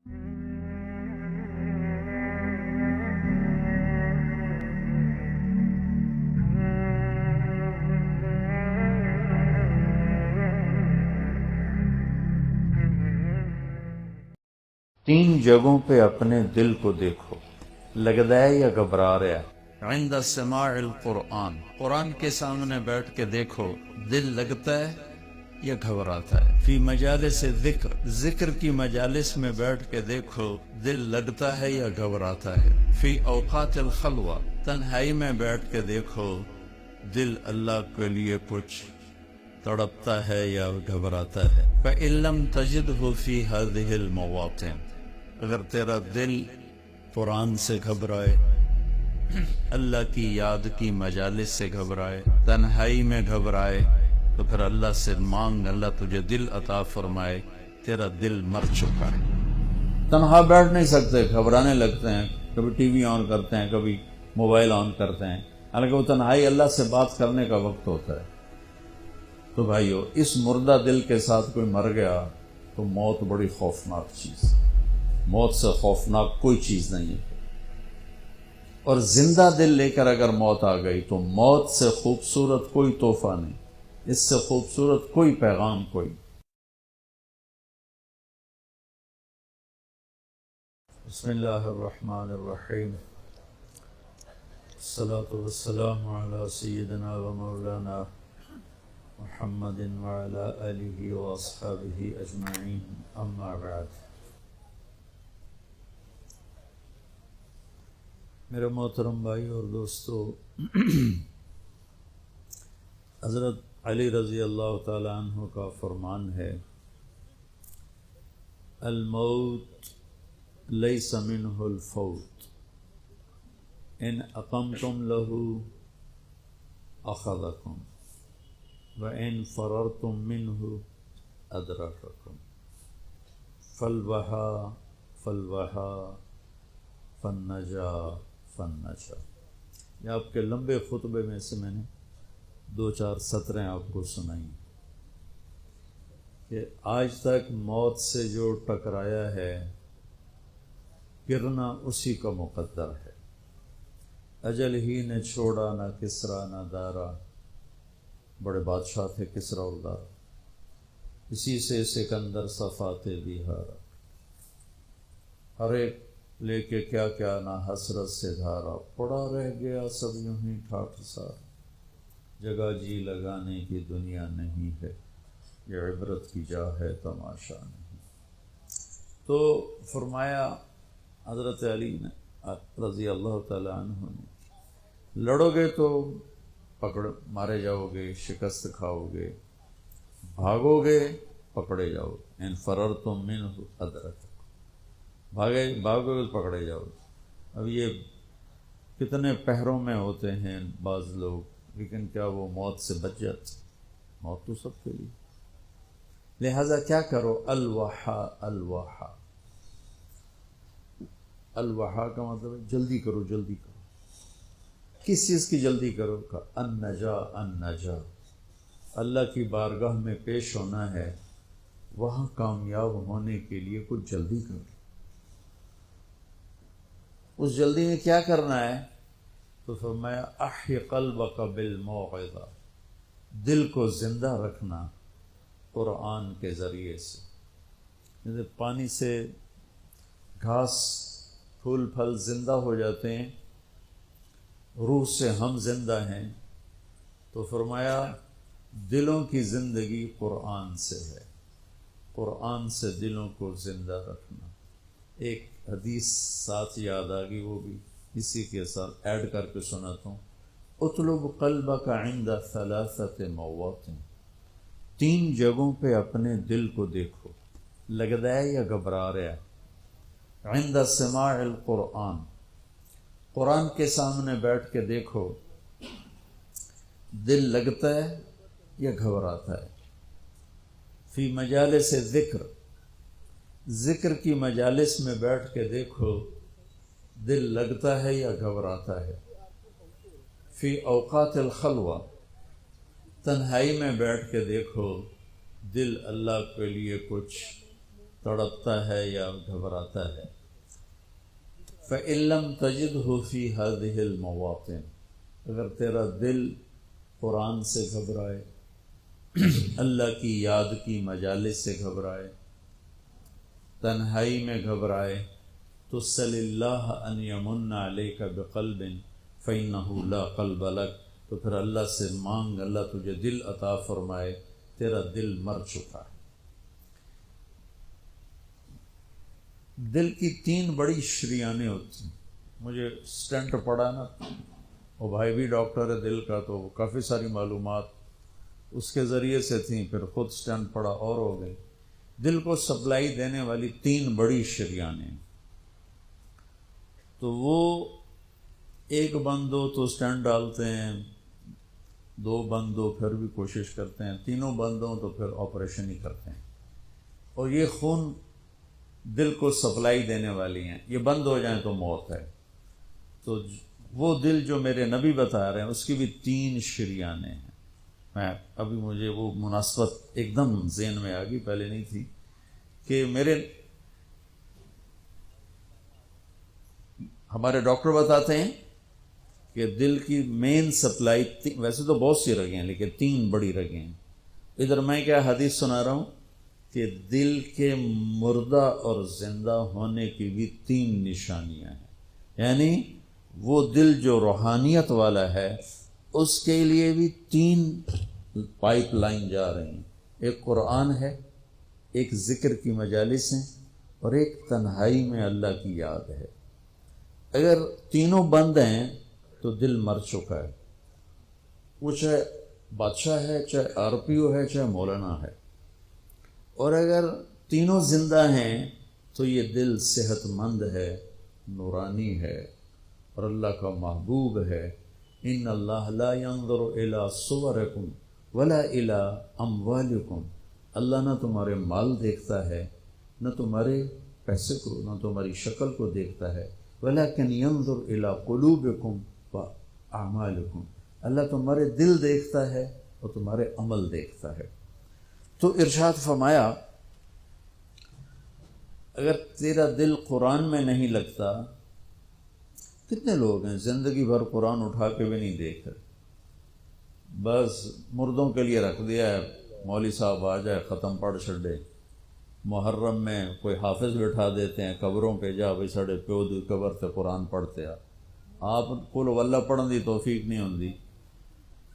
تین جگہوں پہ اپنے دل کو دیکھو، لگتا ہے یا گھبرا رہا ہے؟ عند سماع القرآن، قرآن کے سامنے بیٹھ کے دیکھو، دل لگتا ہے یا گھبراتا ہے؟ فی مجالس ذکر، ذکر کی مجالس میں بیٹھ کے دیکھو، دل لگتا ہے یا گھبراتا ہے؟ فی اوقات الخلوہ، تنہائی میں بیٹھ کے دیکھو، دل اللہ کے لیے کچھ تڑپتا ہے یا گھبراتا ہے؟ فَإِن لَمْ تَجِدْهُ فِي هَذِهِ الْمَوَاطِنِ، اگر تیرا دل قرآن سے گھبرائے، اللہ کی یاد کی مجالس سے گھبرائے، تنہائی میں گھبرائے، تو پھر اللہ سے مانگ، اللہ تجھے دل عطا فرمائے۔ تیرا دل مر چکا ہے، تنہا بیٹھ نہیں سکتے، گھبرانے لگتے ہیں، کبھی ٹی وی آن کرتے ہیں، کبھی موبائل آن کرتے ہیں، حالانکہ وہ تنہائی اللہ سے بات کرنے کا وقت ہوتا ہے۔ تو بھائیو، اس مردہ دل کے ساتھ کوئی مر گیا تو موت بڑی خوفناک چیز ہے، موت سے خوفناک کوئی چیز نہیں ہے۔ اور زندہ دل لے کر اگر موت آ گئی تو موت سے خوبصورت کوئی تحفہ نہیں، اس سے خوبصورت کوئی پیغام کوئی۔ بسم اللہ الرحمن الرحیم، الصلاة والسلام علی سیدنا و مولانا محمد وعلی آلہ واصحابہ اجمعین، اما بعد۔ میرے محترم بھائی اور دوستو، حضرت علی رضی اللہ تعالی عنہ کا فرمان ہے، الموت لیس منہ الفوت، ان اقمتم لہ اخذکم وان فررتم منہ ادرککم، فالوہا فالوہا فالنجا فالنجا۔ یہ آپ کے لمبے خطبے میں سے میں نے دو چار سطریں آپ کو سنائیں کہ آج تک موت سے جو ٹکرایا ہے، گرنا اسی کا مقدر ہے۔ اجل ہی نے چھوڑا نہ کسرا نہ دارا، بڑے بادشاہ تھے کسرا اور دارا، اسی سے سکندر صفات بیہارا، ہر ایک لے کے کیا کیا نہ حسرت سے دھارا، پڑا رہ گیا سب یوں ہی ٹھاٹھ سارا، جگہ جی لگانے کی دنیا نہیں ہے، یہ عبرت کی جا ہے تماشا نہیں۔ تو فرمایا حضرت علی نے رضی اللہ تعالی عنہ نے، لڑو گے تو پکڑ مارے جاؤ گے، شکست کھاؤ گے، بھاگو گے پکڑے جاؤ گے، ان فررتم منہ ادرککم، بھاگو گے پکڑے جاؤ گے۔ اب یہ کتنے پہروں میں ہوتے ہیں بعض لوگ، لیکن کیا وہ موت سے بچ جاتے؟ موت تو سب کے لیے، لہذا کیا کرو، الوحا الوحا، الوحا کا مطلب ہے جلدی کرو جلدی کرو۔ کس چیز کی جلدی کرو؟ کا النجا النجا، اللہ کی بارگاہ میں پیش ہونا ہے، وہاں کامیاب ہونے کے لیے کچھ جلدی کرو۔ اس جلدی میں کیا کرنا ہے؟ تو فرمایا احی قلبک بالموعظہ، دل کو زندہ رکھنا قرآن کے ذریعے سے۔ جیسے پانی سے گھاس پھول پھل زندہ ہو جاتے ہیں، روح سے ہم زندہ ہیں، تو فرمایا دلوں کی زندگی قرآن سے ہے، قرآن سے دلوں کو زندہ رکھنا۔ ایک حدیث ساتھ یاد آ گئی، وہ بھی اسی کے ساتھ ایڈ کر کے سناتا ہوں، اطلب قلبک عند ثلاثۃ مواطن، تین جگہوں پہ اپنے دل کو دیکھو، لگتا ہے یا گھبرا رہا ہے؟ عند سماع القرآن، قرآن کے سامنے بیٹھ کے دیکھو، دل لگتا ہے یا گھبراتا ہے؟ فی مجالس ذکر، ذکر کی مجالس میں بیٹھ کے دیکھو، دل لگتا ہے یا گھبراتا ہے؟ فی اوقات الخلوہ، تنہائی میں بیٹھ کے دیکھو، دل اللہ کے لیے کچھ تڑپتا ہے یا گھبراتا ہے. فَإِن لَّمْ تَجِدْهُ فِي هَذِهِ الْمَوَاطِنِ، اگر تیرا دل قرآن سے گھبرائے، اللہ کی یاد کی مجالس سے گھبرائے، تنہائی میں گھبرائے، تو صلی اللہ ان یمن علیک بقلب فإنہ لا قلب لک، تو پھر اللہ سے مانگ اللہ تجھے دل عطا فرمائے، تیرا دل مر چکا ہے. دل کی 3 بڑی شریانیں ہوتی ہیں. مجھے سٹنٹ پڑا نا، وہ بھائی بھی ڈاکٹر ہے دل کا، تو کافی ساری معلومات اس کے ذریعے سے تھیں، پھر خود سٹنٹ پڑا اور ہو گئی. دل کو سپلائی دینے والی 3 بڑی شریانیں، تو وہ ایک بند ہو تو سٹنٹ ڈالتے ہیں، 2 بند ہو پھر بھی کوشش کرتے ہیں، 3 بند ہوں تو پھر آپریشن ہی کرتے ہیں. اور یہ خون دل کو سپلائی دینے والی ہیں، یہ بند ہو جائیں تو موت ہے. تو وہ دل جو میرے نبی بتا رہے ہیں اس کی بھی 3 شریانیں ہیں. میں ابھی مجھے وہ مناسبت ایک دم ذہن میں آ گئی، پہلے نہیں تھی، کہ ہمارے ڈاکٹر بتاتے ہیں کہ دل کی مین سپلائی، ویسے تو بہت سی رگیں ہیں لیکن 3 بڑی رگیں ہیں. ادھر میں کیا حدیث سنا رہا ہوں کہ دل کے مردہ اور زندہ ہونے کی بھی 3 نشانیاں ہیں. یعنی وہ دل جو روحانیت والا ہے اس کے لیے بھی 3 پائپ لائن جا رہی ہیں. ایک قرآن ہے، ایک ذکر کی مجالس ہیں، اور ایک تنہائی میں اللہ کی یاد ہے. اگر تینوں بند ہیں تو دل مر چکا ہے. وہ چاہے بادشاہ ہے، چاہے RPO ہے، چاہے مولانا ہے. اور اگر تینوں زندہ ہیں تو یہ دل صحت مند ہے، نورانی ہے، اور اللہ کا محبوب ہے. ان اللہ لا ينظر الى صورکم ولا الى اموالکم، اللہ نہ تمہارے مال دیکھتا ہے، نہ تمہارے پیسے کو، نہ تمہاری شکل کو دیکھتا ہے. ولکن ينظر الى قلوبکم واعمالکم، اللہ تمہارے دل دیکھتا ہے اور تمہارے عمل دیکھتا ہے. تو ارشاد فرمایا اگر تیرا دل قرآن میں نہیں لگتا، کتنے لوگ ہیں زندگی بھر قرآن اٹھا کے بھی نہیں دیکھ رہے، بس مردوں کے لیے رکھ دیا ہے، مولوی صاحب آ جائے ختم پڑھ چھڑے. محرم میں کوئی حافظ بٹھا دیتے ہیں قبروں پہ، جا بھائی ساڑے پیو دی قبر تے قرآن پڑھتے آ. آپ کو واللہ پڑھن دی توفیق نہیں ہوندی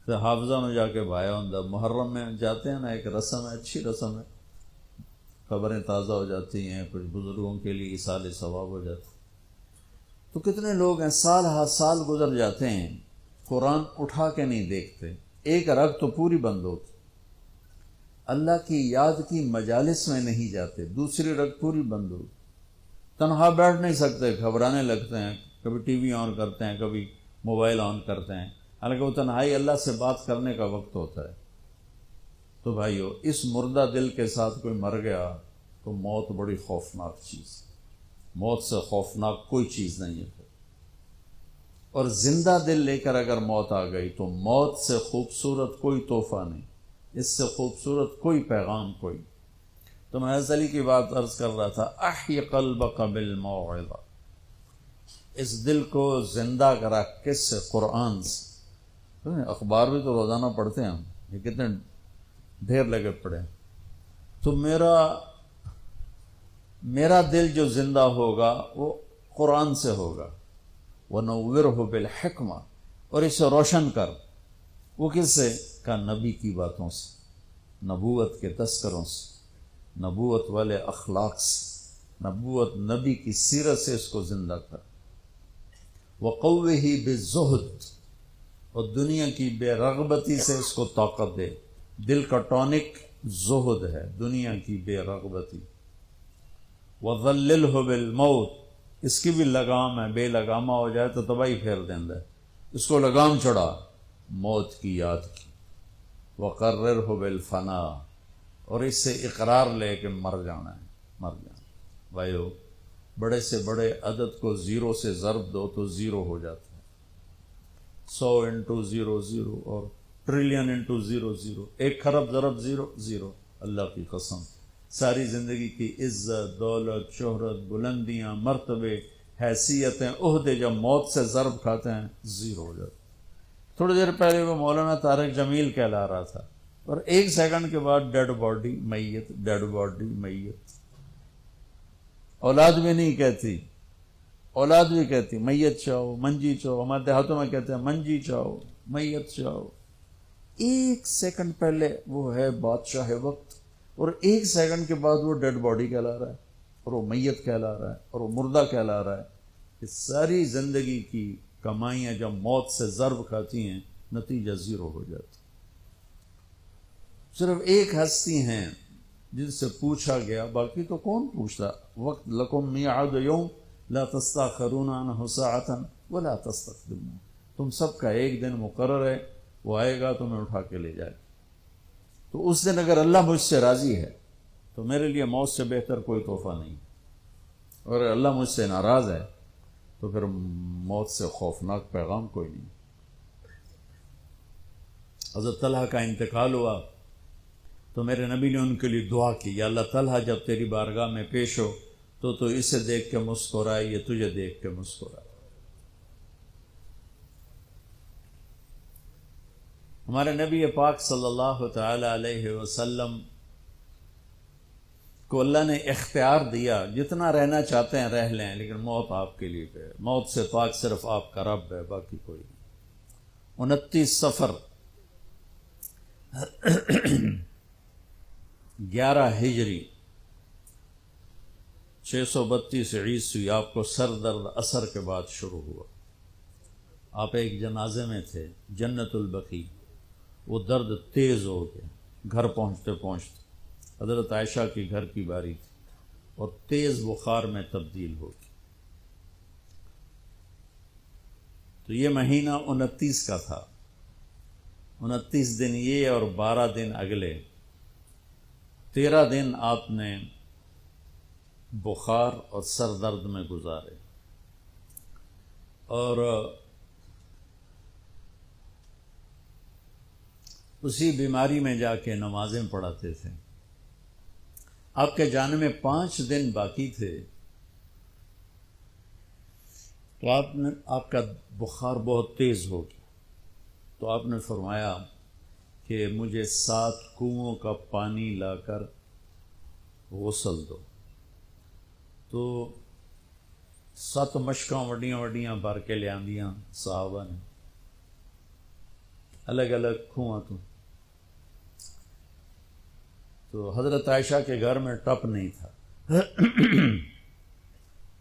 تو حافظہ میں جا کے بھایا ہوں. محرم میں جاتے ہیں نا، ایک رسم ہے، اچھی رسم ہے، قبریں تازہ ہو جاتی ہیں، کچھ بزرگوں کے لیے ایصال ثواب ہو جاتا. تو کتنے لوگ ہیں سال ہا سال گزر جاتے ہیں قرآن اٹھا کے نہیں دیکھتے. ایک رگ تو پوری بند ہوتی، اللہ کی یاد کی مجالس میں نہیں جاتے، دوسری رگ پوری بند ہوتی. تنہا بیٹھ نہیں سکتے، گھبرانے لگتے ہیں، کبھی ٹی وی آن کرتے ہیں، کبھی موبائل آن کرتے ہیں، حالانکہ وہ تنہائی اللہ سے بات کرنے کا وقت ہوتا ہے. تو بھائیو، اس مردہ دل کے ساتھ کوئی مر گیا تو موت بڑی خوفناک چیز، موت سے خوفناک کوئی چیز نہیں ہے. اور زندہ دل لے کر اگر موت آ گئی تو موت سے خوبصورت کوئی تحفہ نہیں، اس سے خوبصورت کوئی پیغام کوئی. تو میں حضرت علی کی بات عرض کر رہا تھا، احی قلبک بالموعظہ، اس دل کو زندہ کرا کس سے؟ قرآن سے. اخبار بھی تو روزانہ پڑھتے ہیں ہم، یہ کتنے ڈھیر لگے پڑے. تو میرا دل جو زندہ ہوگا وہ قرآن سے ہوگا. وَنَوِّرْهُ بِالْحِکْمَةِ، اور اسے روشن کر. وہ کس سے؟ کا نبی کی باتوں سے، نبوت کے تذکروں سے، نبوت والے اخلاق سے، نبی کی سیرت سے اس کو زندہ کر. وَقَوِّهِ بِالزُّهْدِ، اور دنیا کی بے رغبتی سے اس کو طاقت دے. دل کا ٹونک زہد ہے، دنیا کی بے رغبتی. وَظَلِّلْهُ بِالْمَوْتِ، اس کی بھی لگام ہے، بے لگامہ ہو جائے تو تباہی پھیر دیندہ ہے، اس کو لگام چڑھا موت کی یاد کی. وَقَرِّرْهُ بِالْفَنَاءِ، اور اس سے اقرار لے کہ مر جانا ہے، مر جانا. بھائیو، بڑے سے بڑے عدد کو 0 سے ضرب دو تو 0 ہو جاتا ہے. 100 انٹو 0 0، اور ٹریلین انٹو 0 0، 1 خرب ضرب 0 0. اللہ کی قسم ساری زندگی کی عزت، دولت، شہرت، بلندیاں، مرتبے، حیثیتیں، عہدے جب موت سے ضرب کھاتے ہیں زیرو ہو جاتے. تھوڑی دیر پہلے وہ مولانا طارق جمیل کہلا رہا تھا، اور 1 سیکنڈ کے بعد ڈیڈ باڈی میت، ڈیڈ باڈی میت. اولاد بھی نہیں کہتی، اولاد بھی کہتی میت چاہو، منجی چاہو. ہمارے دیہاتوں میں کہتے ہیں منجی چاہو، میت چاہو. 1 سیکنڈ پہلے وہ ہے بادشاہ وقت، اور 1 سیکنڈ کے بعد وہ ڈیڈ باڈی کہلا رہا ہے، اور وہ میت کہلا رہا ہے، اور وہ مردہ کہلا رہا ہے. کہ ساری زندگی کی کمائیاں جب موت سے ضرب کھاتی ہیں نتیجہ زیرو ہو جاتا. صرف ایک ہستی ہیں جن سے پوچھا گیا، باقی تو کون پوچھتا. وقت لکم میعاد یوم لا تستاخرون عنہ ساعۃ ولا تستقدمون. تم سب کا ایک دن مقرر ہے، وہ آئے گا تمہیں اٹھا کے لے جائے گا. تو اس دن اگر اللہ مجھ سے راضی ہے تو میرے لیے موت سے بہتر کوئی تحفہ نہیں، اور اگر اللہ مجھ سے ناراض ہے تو پھر موت سے خوفناک پیغام کوئی نہیں. حضرت طلحہ کا انتقال ہوا تو میرے نبی نے ان کے لیے دعا کی، یا اللہ طلحہ جب تیری بارگاہ میں پیش ہو تو اسے دیکھ کے مسکرائے، یہ تجھے دیکھ کے مسکرائے. ہمارے نبی پاک صلی اللہ تعالی علیہ وسلم کو اللہ نے اختیار دیا، جتنا رہنا چاہتے ہیں رہ لیں، لیکن موت آپ کے لیے ہے. موت سے پاک صرف آپ کا رب ہے، باقی کوئی نہیں. 29 صفر 11 ہجری 632 عیسوی آپ کو سر درد اثر کے بعد شروع ہوا. آپ ایک جنازے میں تھے جنت البقیع. وہ درد تیز ہو گیا، گھر پہنچتے پہنچتے حضرت عائشہ کی گھر کی باری تھی، اور تیز بخار میں تبدیل ہو گئی. تو یہ مہینہ 29 کا تھا. 29 دن یہ اور 12 دن اگلے، 13 دن آپ نے بخار اور سر درد میں گزارے. اور اسی بیماری میں جا کے نمازیں پڑھاتے تھے. آپ کے جانے میں 5 دن باقی تھے تو آپ کا بخار بہت تیز ہو گیا. تو آپ نے فرمایا کہ مجھے 7 کنوؤں کا پانی لا کر غسل دو. تو 7 مشکاں وڈیاں وڈیاں بھر کے لے آندیاں صحابہ نے، الگ الگ کنواں. تو حضرت عائشہ کے گھر میں ٹپ نہیں تھا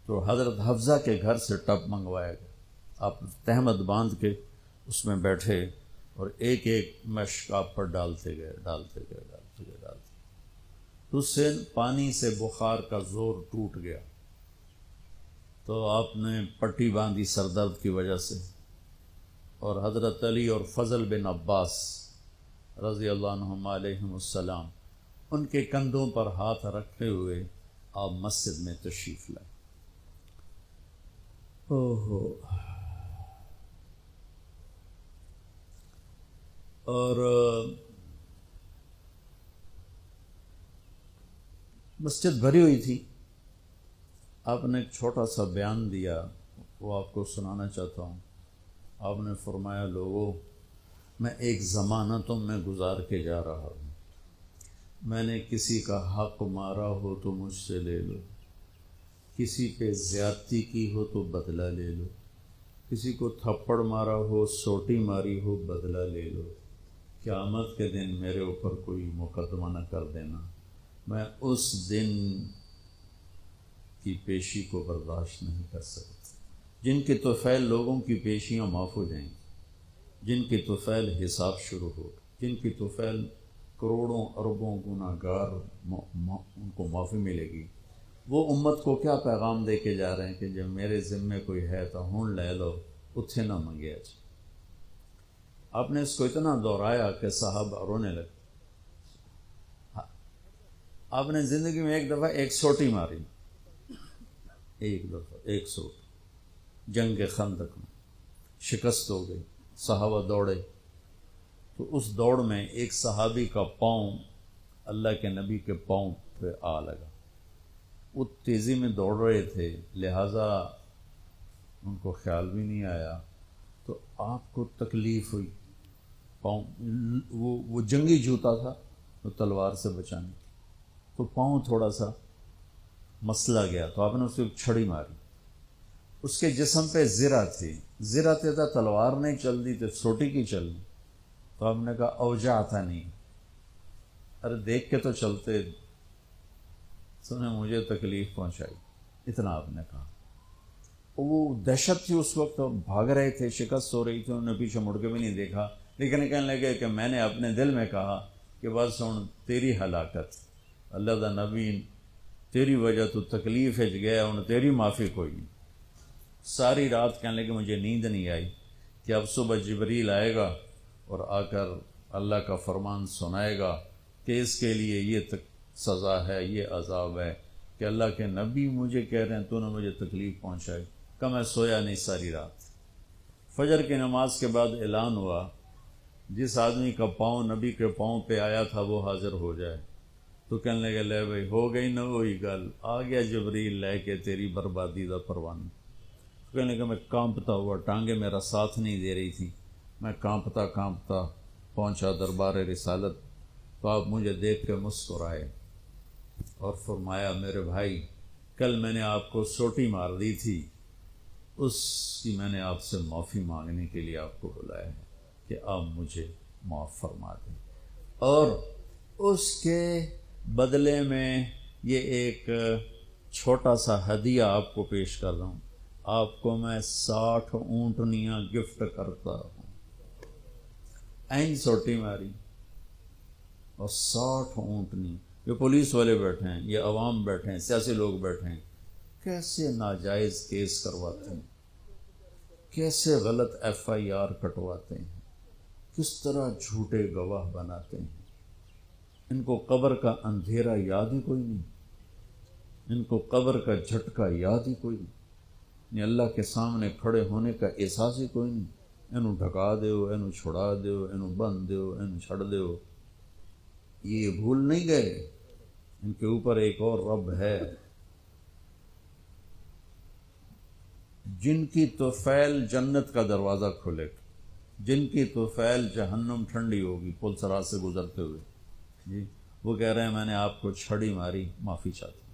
تو حضرت حفصہ کے گھر سے ٹپ منگوایا گیا. آپ تہمت باندھ کے اس میں بیٹھے اور ایک ایک مشک آپ پر ڈالتے گئے. اس سے پانی سے بخار کا زور ٹوٹ گیا. تو آپ نے پٹی باندھی سر درد کی وجہ سے، اور حضرت علی اور فضل بن عباس رضی اللہ عنہم علیہم السلام ان کے کندھوں پر ہاتھ رکھے ہوئے آپ مسجد میں تشریف لائے. اور مسجد بھری ہوئی تھی. آپ نے ایک چھوٹا سا بیان دیا، وہ آپ کو سنانا چاہتا ہوں. آپ نے فرمایا، لوگوں، میں ایک زمانہ تم میں گزار کے جا رہا ہوں. میں نے کسی کا حق مارا ہو تو مجھ سے لے لو، کسی پہ زیادتی کی ہو تو بدلہ لے لو، کسی کو تھپڑ مارا ہو، سوٹی ماری ہو، بدلہ لے لو. قیامت کے دن میرے اوپر کوئی مقدمہ نہ کر دینا، میں اس دن کی پیشی کو برداشت نہیں کر سکتا. جن کے طفیل لوگوں کی پیشیاں معاف ہو جائیں گی، جن کے طفیل حساب شروع ہو، جن کی طفیل کروڑوں اربوں گناہ گار ان کو معافی ملے گی. وہ امت کو کیا پیغام دے کے جا رہے ہیں کہ جب میرے ذمے کوئی ہے تو ہون لے لو، اتھے نہ منگیا جائے. آپ نے اس کو اتنا دہرایا کہ صحابہ رونے لگے. آپ نے زندگی میں ایک دفعہ ایک سوٹی ماری، ایک دفعہ ایک سوٹی، جنگ خندق میں شکست ہو گئی. صحابہ دوڑے تو اس دوڑ میں ایک صحابی کا پاؤں اللہ کے نبی کے پاؤں پہ آ لگا. وہ تیزی میں دوڑ رہے تھے، لہٰذا ان کو خیال بھی نہیں آیا، تو آپ کو تکلیف ہوئی. پاؤں وہ جنگی جوتا تھا وہ تلوار سے بچانے، تو پاؤں تھوڑا سا مسلا گیا، تو آپ نے اس کو چھڑی ماری. اس کے جسم پہ زرہ تھی، زرہ تھا، تلوار نہیں چل دی تو سوٹی کی چل دی. تو آپ نے کہا اوجا آتا نہیں، ارے دیکھ کے تو چلتے، سنے مجھے تکلیف پہنچائی، اتنا آپ نے کہا. وہ دہشت تھی اس وقت، بھاگ رہے تھے، شکست ہو رہی تھی، انہوں نے پیچھے مڑ کے بھی نہیں دیکھا، لیکن کہنے لگے کہ میں نے اپنے دل میں کہا کہ بس ہوں تیری ہلاکت، اللہ دا نبی تیری وجہ تو تکلیف ہے گیا، ہوں تیری معافی کوئی نہیں. ساری رات کہنے لگے مجھے نیند نہیں آئی کہ اب صبح جبریل آئے گا اور آ کر اللہ کا فرمان سنائے گا کہ اس کے لیے یہ سزا ہے، یہ عذاب ہے، کہ اللہ کے نبی مجھے کہہ رہے ہیں تو نے مجھے تکلیف پہنچائی. کہ میں سویا نہیں ساری رات. فجر کی نماز کے بعد اعلان ہوا جس آدمی کا پاؤں نبی کے پاؤں پہ آیا تھا وہ حاضر ہو جائے. تو کہنے لگے لے بھائی ہو گئی نہ وہی گل، آ گیا جبریل لے کے تیری بربادی دا پروانہ. کہنے لگا میں کانپتا ہوا، ٹانگیں میرا ساتھ نہیں دے رہی تھی، میں کانپتا کانپتا پہنچا دربار رسالت. تو آپ مجھے دیکھ کے مسکرائے اور فرمایا میرے بھائی کل میں نے آپ کو سوٹی مار دی تھی، اس کی میں نے آپ سے معافی مانگنے کے لیے آپ کو بلایا ہے کہ آپ مجھے معاف فرما دیں، اور اس کے بدلے میں یہ ایک چھوٹا سا ہدیہ آپ کو پیش کر رہا ہوں، آپ کو میں 60 اونٹنیاں گفٹ کرتا ہوں. این سوٹی ماری اور 60 اونٹنی. یہ پولیس والے بیٹھے ہیں، یہ عوام بیٹھے ہیں، سیاسی لوگ بیٹھے ہیں، کیسے ناجائز کیس کرواتے ہیں، کیسے غلط FIR کٹواتے ہیں، کس طرح جھوٹے گواہ بناتے ہیں. ان کو قبر کا اندھیرا یاد ہی کوئی نہیں، ان کو قبر کا جھٹکا یاد ہی کوئی نہیں، اللہ کے سامنے کھڑے ہونے کا احساس ہی کوئی نہیں. انہوں ڈھکا دیو، انہوں چھڑا دیو، انہوں بند دیو، انہوں چھڑ دیو. یہ بھول نہیں گئے ان کے اوپر ایک اور رب ہے جن کی طفیل جنت کا دروازہ کھلے گا، جن کی طفیل جہنم ٹھنڈی ہوگی پل سرات سے گزرتے ہوئے. جی وہ کہہ رہے ہیں میں نے آپ کو چھڑی ماری، معافی چاہتا ہوں،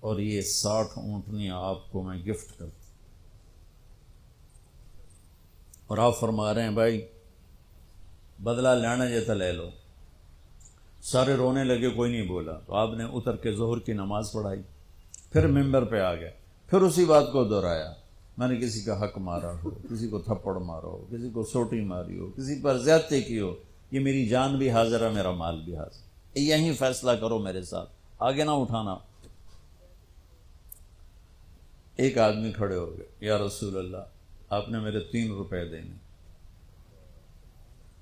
اور یہ 60 اونٹنیاں آپ کو میں گفٹ کرتا ہوں. اور آپ فرما رہے ہیں بھائی بدلہ لینا جے تو لے لو. سارے رونے لگے، کوئی نہیں بولا. تو آپ نے اتر کے ظہر کی نماز پڑھائی، پھر ممبر پہ آ گئے، پھر اسی بات کو دہرایا، میں نے کسی کا حق مارا ہو، کسی کو تھپڑ مارا ہو، کسی کو سوٹی ماری ہو، کسی پر زیادتی کی ہو، یہ میری جان بھی حاضر ہے، میرا مال بھی حاضر، یہی فیصلہ کرو میرے ساتھ، آگے نہ اٹھانا. ایک آدمی کھڑے ہو گئے، یا رسول اللہ آپ نے میرے 3 روپے دینے.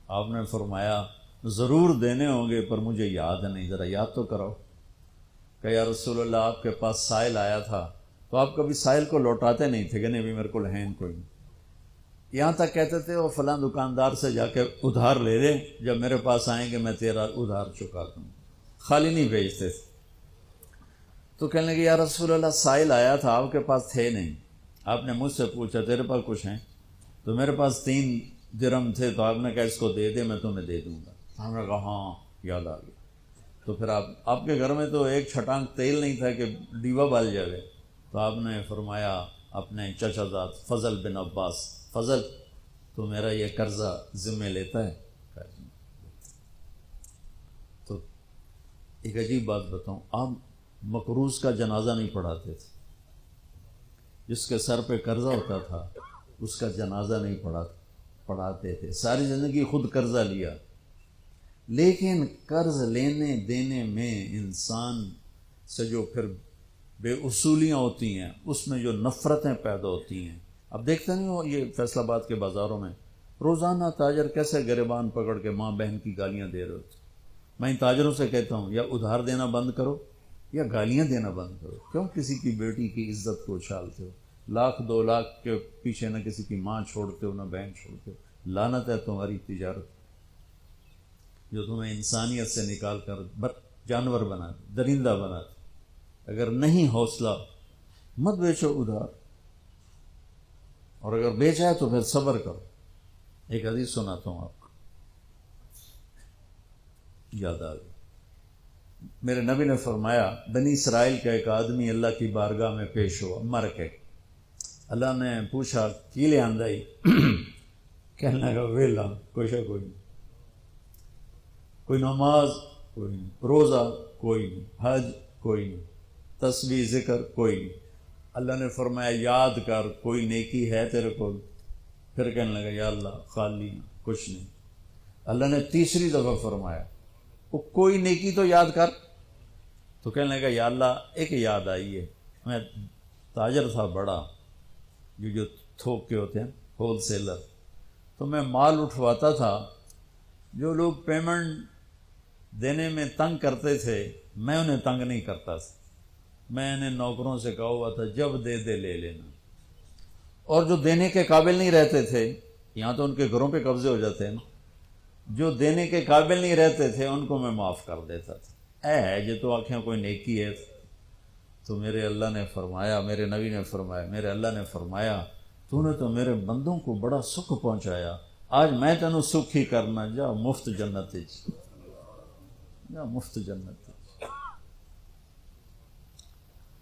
آپ نے فرمایا ضرور دینے ہوں گے پر مجھے یاد نہیں، ذرا یاد تو کرو. کہ یا رسول اللہ آپ کے پاس سائل آیا تھا تو آپ کبھی سائل کو لوٹاتے نہیں تھے کہ نہیں ابھی میرے کو ہے کوئی نہیں، یہاں تک کہتے تھے وہ فلاں دکاندار سے جا کے ادھار لے لے، جب میرے پاس آئیں گے میں تیرا ادھار چکا دوں، خالی نہیں بھیجتے تھے. تو کہنے لگے یا رسول اللہ سائل آیا تھا آپ کے پاس تھے نہیں، آپ نے مجھ سے پوچھا تیرے پاس کچھ ہیں، تو میرے پاس 3 درم تھے، تو آپ نے کہا اس کو دے دے میں تمہیں دے دوں گا. ہم نے کہا ہاں یاد آ گیا. تو پھر آپ کے گھر میں تو ایک چھٹانک تیل نہیں تھا کہ ڈیبا بال جائے. تو آپ نے فرمایا اپنے چچا زاد فضل بن عباس، فضل تو میرا یہ قرضہ ذمہ لیتا ہے. تو ایک عجیب بات بتاؤں، آپ مقروض کا جنازہ نہیں پڑھاتے تھے، جس کے سر پہ قرضہ ہوتا تھا اس کا جنازہ نہیں پڑھاتے تھے. ساری زندگی خود قرضہ لیا، لیکن قرض لینے دینے میں انسان سے جو پھر بے اصولیاں ہوتی ہیں اس میں جو نفرتیں پیدا ہوتی ہیں. اب دیکھتے نہیں ہو یہ فیصل آباد کے بازاروں میں روزانہ تاجر کیسے گریبان پکڑ کے ماں بہن کی گالیاں دے رہے ہوتے. میں ان تاجروں سے کہتا ہوں یا ادھار دینا بند کرو یا گالیاں دینا بند کرو. کیوں کسی کی بیٹی کی عزت کو اچھالتے ہو؟ 1,00,000 2 لاکھ کے پیچھے نہ کسی کی ماں چھوڑتے ہو نہ بہن چھوڑتے ہو. لعنت ہے تمہاری تجارت جو تمہیں انسانیت سے نکال کر جانور بنا دے، درندہ بنا دے۔ اگر نہیں حوصلہ مت بیچو ادھار، اور اگر بیچا ہے تو پھر صبر کرو۔ ایک حدیث سناتا ہوں آپ کو، یاد آ گئی۔ میرے نبی نے فرمایا، بنی اسرائیل کا ایک آدمی اللہ کی بارگاہ میں پیش ہوا، مر کے۔ اللہ نے پوچھا کی لے آندائی؟ کہنے لگا ویلا، کوئی شے کوئی نہیں، کوئی نماز کوئی نہیں، روزہ کوئی نہیں، حج کوئی نہیں، تسبیح ذکر کوئی نہیں۔ اللہ نے فرمایا یاد کر کوئی نیکی ہے تیرے کو؟ پھر کہنے لگا یا اللہ خالی کچھ نہیں۔ اللہ نے تیسری دفعہ فرمایا وہ کوئی نیکی تو یاد کر۔ تو کہنے لگا یا اللہ ایک یاد آئی ہے، میں تاجر تھا بڑا، جو تھوک کے ہوتے ہیں ہول سیلر، تو میں مال اٹھواتا تھا، جو لوگ پیمنٹ دینے میں تنگ کرتے تھے میں انہیں تنگ نہیں کرتا تھا۔ میں نے نوکروں سے کہا ہوا تھا جب دے دے لے لینا، اور جو دینے کے قابل نہیں رہتے تھے، یہاں تو ان کے گھروں پہ قبضے ہو جاتے ہیں نا، جو دینے کے قابل نہیں رہتے تھے ان کو میں معاف کر دیتا تھا۔ اے جو تو آنکھیں کوئی نیکی ہے، تو میرے اللہ نے فرمایا، میرے نبی نے فرمایا، میرے اللہ نے فرمایا تو نے تو میرے بندوں کو بڑا سکھ پہنچایا، آج میں تینوں سکھ ہی کرنا، جا مفت جنت جا مفت جنت۔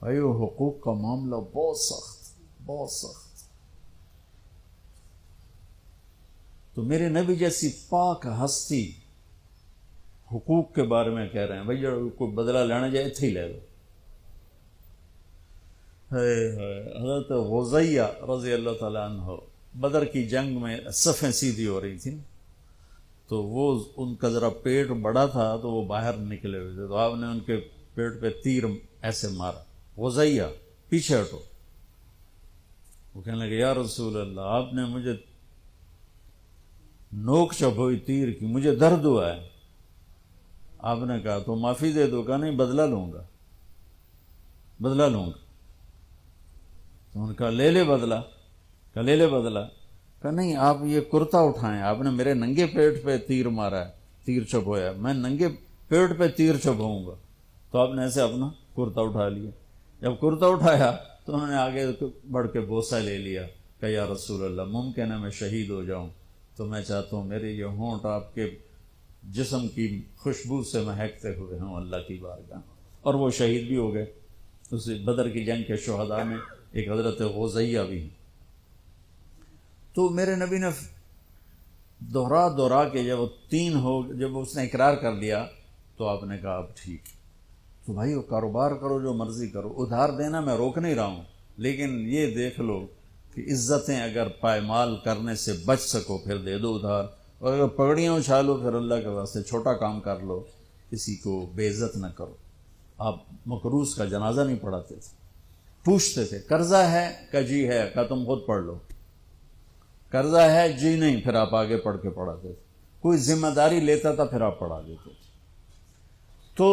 بھائیو حقوق کا معاملہ بہت سخت، بہت سخت۔ تو میرے نبی جیسی پاک ہستی حقوق کے بارے میں کہہ رہے ہیں، بھائی کوئی بدلہ لینا جائے اتھے ہی لے لو۔ حضرت غزیہ رضی اللہ تعالیٰ عنہ، بدر کی جنگ میں صفیں سیدھی ہو رہی تھیں، تو وہ ان کا ذرا پیٹ بڑا تھا تو وہ باہر نکلے ہوئے تھے، تو آپ نے ان کے پیٹ پہ تیر ایسے مارا، غزیہ پیچھے ہٹو۔ وہ کہنے لگے یا رسول اللہ آپ نے مجھے نوک چبھوئی تیر کی، مجھے درد ہوا ہے۔ آپ نے کہا تو معافی دے دو؟ کہا نہیں بدلہ لوں گا، بدلہ لوں گا۔ تو انہوں نے کہا لے لے بدلہ، کہا لے لے بدلہ، کہا نہیں آپ یہ کرتا اٹھائیں، آپ نے میرے ننگے پیٹ پہ تیر مارا ہے، تیر چبھویا، میں ننگے پیٹ پہ تیر چبھاؤں گا۔ تو آپ نے ایسے اپنا کرتا اٹھا لیا۔ جب کرتا اٹھایا تو انہوں نے آگے بڑھ کے بوسہ لے لیا کہ یا رسول اللہ ممکن ہے میں شہید ہو جاؤں، تو میں چاہتا ہوں میرے یہ ہونٹ آپ کے جسم کی خوشبو سے مہکتے ہوئے ہوں اللہ کی بارگاہ۔ اور وہ شہید بھی ہو گئے۔ اس بدر کی جنگ کے شہداء میں ایک حضرت غزیہ بھی ہیں۔ تو میرے نبی نے دوہرا کے جب اس نے اقرار کر لیا تو آپ نے کہا اب ٹھیک، تو بھائی وہ کاروبار کرو جو مرضی کرو، ادھار دینا میں روک نہیں رہا ہوں، لیکن یہ دیکھ لو کہ عزتیں اگر پائمال کرنے سے بچ سکو پھر دے دو ادھار، اور اگر پگڑیاں اچھالو پھر اللہ کے واسطے چھوٹا کام کر لو، کسی کو بے عزت نہ کرو۔ آپ مقروض کا جنازہ نہیں پڑھاتے تھے، پوچھتے تھے قرضہ ہے؟ کہ جی ہے، کہ تم خود پڑھ لو۔ قرضہ ہے؟ جی نہیں، پھر آپ آگے پڑھ کے پڑھاتے تھے۔ کوئی ذمہ داری لیتا تھا پھر آپ پڑھا دیتے تھے۔ تو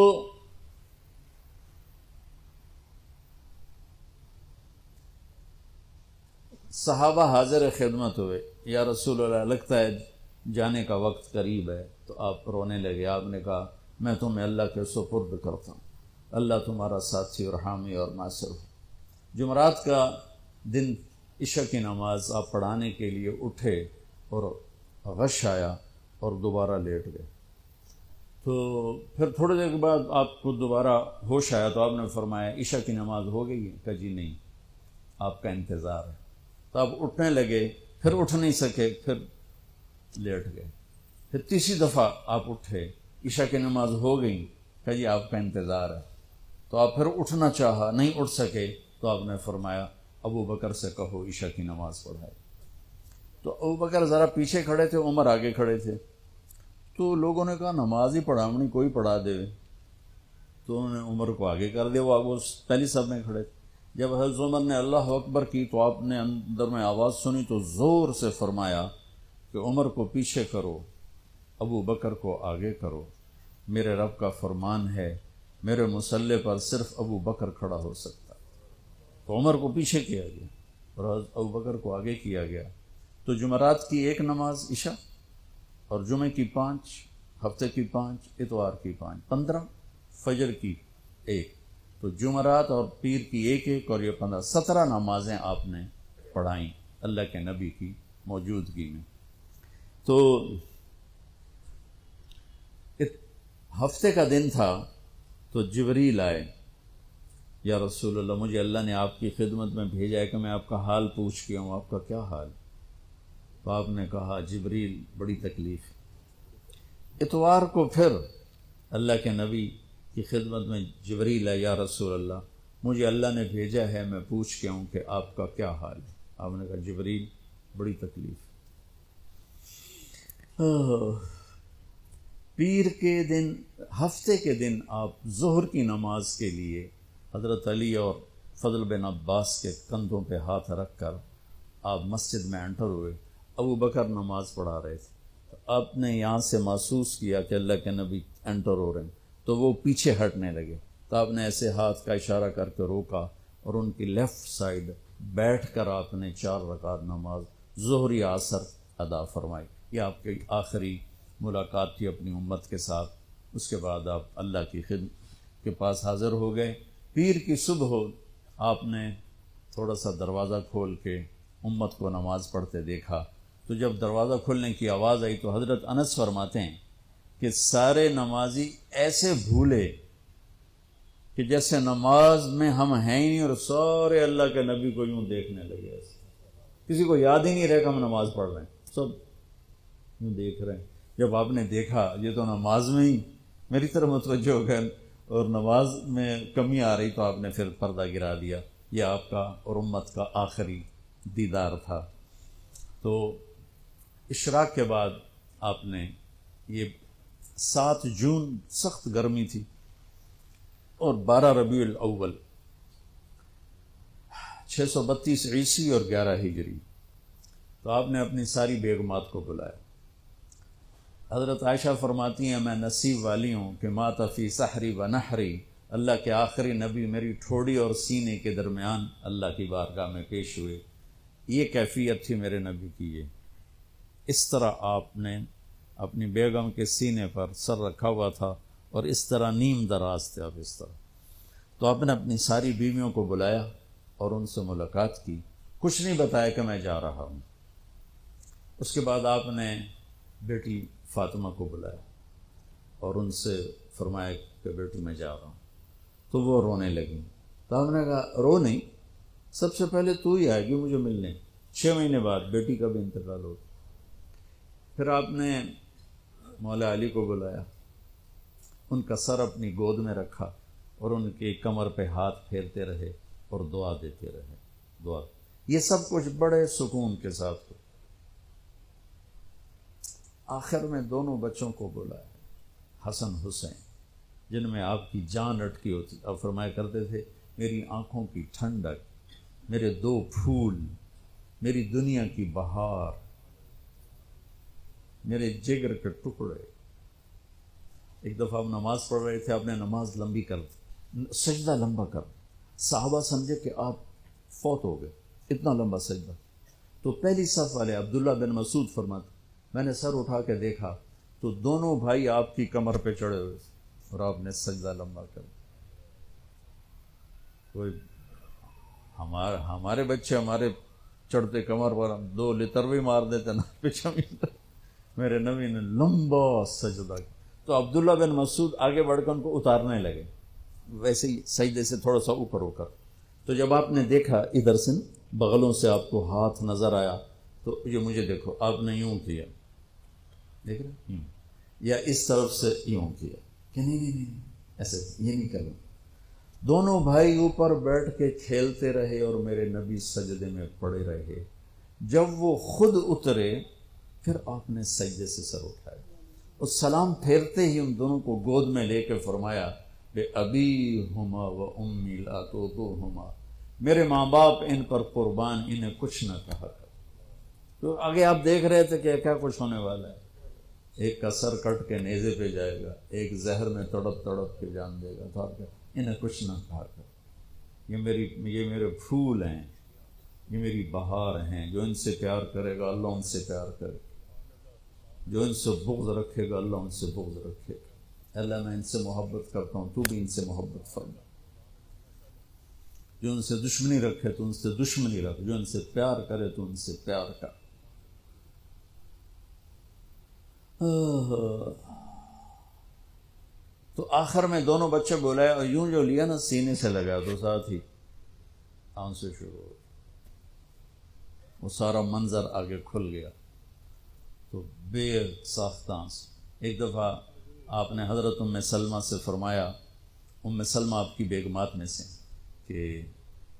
صحابہ حاضر خدمت ہوئے، یا رسول اللہ لگتا ہے جانے کا وقت قریب ہے، تو آپ رونے لگے۔ آپ نے کہا میں تمہیں اللہ کے سپرد کرتا ہوں، اللہ تمہارا ساتھی اور حامی اور ناصر ہو۔ جمعرات کا دن عشاء کی نماز آپ پڑھانے کے لیے اٹھے اور غش آیا اور دوبارہ لیٹ گئے۔ تو پھر تھوڑی دیر کے بعد آپ کو دوبارہ ہوش آیا تو آپ نے فرمایا عشاء کی نماز ہو گئی ہے؟ کہ جی نہیں، آپ کا انتظار ہے۔ تو آپ اٹھنے لگے، پھر اٹھ نہیں سکے، پھر لیٹ گئے۔ پھر تیسری دفعہ آپ اٹھے، عشاء کی نماز ہو گئی، کہ جی آپ کا انتظار ہے۔ تو آپ پھر اٹھنا چاہا، نہیں اٹھ سکے، تو آپ نے فرمایا ابو بکر سے کہو عشاء کی نماز پڑھائے۔ تو ابو بکر ذرا پیچھے کھڑے تھے، عمر آگے کھڑے تھے۔ تو لوگوں نے کہا نماز ہی پڑھاونی، کوئی پڑھا دے۔ تو انہوں نے عمر کو آگے کر دیا، وہ پہلی صف میں کھڑے تھے۔ جب حضرت عمر نے اللہ اکبر کی تو آپ نے اندر میں آواز سنی تو زور سے فرمایا کہ عمر کو پیچھے کرو، ابو بکر کو آگے کرو، میرے رب کا فرمان ہے میرے مصلی پر صرف ابو بکر کھڑا ہو سکتا۔ تو عمر کو پیچھے کیا گیا اور ابو بکر کو آگے کیا گیا۔ تو جمعرات کی ایک نماز عشاء، اور جمعے کی 5، ہفتے کی 5، اتوار کی 5، 15، فجر کی ایک، تو جمعرات اور پیر کی ایک اور یہ 17 نمازیں آپ نے پڑھائیں اللہ کے نبی کی موجودگی میں۔ تو ہفتے کا دن تھا تو جبریل آئے، یا رسول اللہ مجھے اللہ نے آپ کی خدمت میں بھیجا ہے کہ میں آپ کا حال پوچھ کے ہوں، آپ کا کیا حال؟ تو آپ نے کہا جبریل بڑی تکلیف۔ اتوار کو پھر اللہ کے نبی کی خدمت میں جبریل ہے، یا رسول اللہ مجھے اللہ نے بھیجا ہے میں پوچھ کے ہوں کہ آپ کا کیا حال ہے؟ آپ نے کہا جبریل بڑی تکلیف۔ پیر کے دن، ہفتے کے دن آپ ظہر کی نماز کے لیے حضرت علی اور فضل بن عباس کے کندھوں پہ ہاتھ رکھ کر آپ مسجد میں انٹر ہوئے۔ ابو بکر نماز پڑھا رہے تھے، تو آپ نے یہاں سے محسوس کیا کہ اللہ کے نبی انٹر ہو رہے ہیں، تو وہ پیچھے ہٹنے لگے، تو آپ نے ایسے ہاتھ کا اشارہ کر کے روکا اور ان کی لیفٹ سائڈ بیٹھ کر آپ نے 4 رکعت نماز ظہر عصر ادا فرمائی۔ یہ آپ کی آخری ملاقات تھی اپنی امت کے ساتھ۔ اس کے بعد آپ اللہ کی خدمت کے پاس حاضر ہو گئے۔ پیر کی صبح آپ نے تھوڑا سا دروازہ کھول کے امت کو نماز پڑھتے دیکھا، تو جب دروازہ کھلنے کی آواز آئی تو حضرت انس فرماتے ہیں کہ سارے نمازی ایسے بھولے کہ جیسے نماز میں ہم ہیں ہی نہیں، اور سارے اللہ کے نبی کو یوں دیکھنے لگے، ایسے کسی کو یاد ہی نہیں رہے کہ ہم نماز پڑھ رہے ہیں، سب یوں دیکھ رہے ہیں۔ جب آپ نے دیکھا یہ تو نماز میں ہی میری طرف متوجہ ہو گئے اور نماز میں کمی آ رہی، تو آپ نے پھر پردہ گرا دیا۔ یہ آپ کا اور امت کا آخری دیدار تھا۔ تو اشراق کے بعد آپ نے یہ 7 جون سخت گرمی تھی اور 12 ربیع الاول 632 عیسوی اور 11 ہجری، تو آپ نے اپنی ساری بیگمات کو بلایا۔ حضرت عائشہ فرماتی ہیں میں نصیب والی ہوں کہ مات فی سحری و نحری، اللہ کے آخری نبی میری ٹھوڑی اور سینے کے درمیان اللہ کی بارگاہ میں پیش ہوئے۔ یہ کیفیت تھی میرے نبی کی۔ یہ اس طرح آپ نے اپنی بیگم کے سینے پر سر رکھا ہوا تھا اور اس طرح نیم دراز تھے آپ، اس طرح۔ تو آپ نے اپنی ساری بیویوں کو بلایا اور ان سے ملاقات کی، کچھ نہیں بتایا کہ میں جا رہا ہوں۔ اس کے بعد آپ نے بیٹی فاطمہ کو بلایا اور ان سے فرمایا کہ بیٹی میں جا رہا ہوں، تو وہ رونے لگیں۔ تو آپ نے کہا رو نہیں، سب سے پہلے تو ہی آئے گی مجھے ملنے۔ 6 مہینے بعد بیٹی کا بھی انتقال ہو۔ پھر آپ نے مولا علی کو بلایا، ان کا سر اپنی گود میں رکھا اور ان کی کمر پہ ہاتھ پھیرتے رہے اور دعا دیتے رہے، دعا۔ یہ سب کچھ بڑے سکون کے ساتھ ہو۔ آخر میں دونوں بچوں کو بلایا، حسن حسین، جن میں آپ کی جان اٹکی ہوتی۔ آپ فرمایا کرتے تھے میری آنکھوں کی ٹھنڈک، میرے 2 پھول، میری دنیا کی بہار، میرے جگر کے ٹکڑے۔ ایک دفعہ آپ نماز پڑھ رہے تھے، آپ نے نماز لمبی کر دی، سجدہ لمبا کر، صحابہ سمجھے کہ آپ فوت ہو گئے، اتنا لمبا سجدہ۔ تو پہلی صف والے عبداللہ بن مسعود فرماتے میں نے سر اٹھا کے دیکھا تو دونوں بھائی آپ کی کمر پہ چڑھے ہوئے اور آپ نے سجدہ لمبا کر دیا۔ کوئی ہمارے بچے ہمارے چڑھتے کمر پر 2 لتر بھی مار دیتے نا پیچھے، میرے نبی نے لمبا سجدہ کیا۔ تو عبداللہ بن مسعود آگے بڑھ کر ان کو اتارنے لگے، ویسے ہی سجدے سے تھوڑا سا اوپر ہو کر۔ تو جب آپ نے دیکھا ادھر سے بغلوں سے آپ کو ہاتھ نظر آیا، تو یہ مجھے دیکھو، آپ نے یوں کیا، دیکھ رہے یوں، یا اس طرف سے یوں کیا کہ نہیں ایسے یہ نہیں کرنا۔ دونوں بھائی اوپر بیٹھ کے کھیلتے رہے اور میرے نبی سجدے میں پڑے رہے۔ جب وہ خود اترے پھر آپ نے سجدے سے سر اٹھایا اور سلام پھیرتے ہی ان دونوں کو گود میں لے کے فرمایا کہ ابی ہما و امی لا توہما، میرے ماں باپ ان پر قربان، انہیں کچھ نہ کہا کر۔ تو آگے آپ دیکھ رہے تھے کہ کیا کچھ ہونے والا ہے۔ ایک کا سر کٹ کے نیزے پہ جائے گا، ایک زہر میں تڑپ تڑپ کے جان دے گا، تو آپ انہیں کچھ نہ کہا کر، یہ میرے پھول ہیں، یہ میری بہار ہیں، جو ان سے پیار کرے گا اللہ ان سے پیار کرے گا، جو ان سے بغض رکھے گا اللہ ان سے بغض رکھے گا۔ اللہ میں ان سے محبت کرتا ہوں، تو بھی ان سے محبت فرما، جو ان سے دشمنی رکھے تو ان سے دشمنی رکھ، جو ان سے پیار کرے تو ان سے پیار کر۔ تو آخر میں دونوں بچے بلائے اور یوں جو لیا نا سینے سے لگا تو ساتھ ہی آنسو شروع ہو، وہ سارا منظر آگے کھل گیا تو بے ساختہ آنسو۔ ایک دفعہ آپ نے حضرت ام سلمہ سے فرمایا، ام سلمہ آپ کی بیگمات میں سے، کہ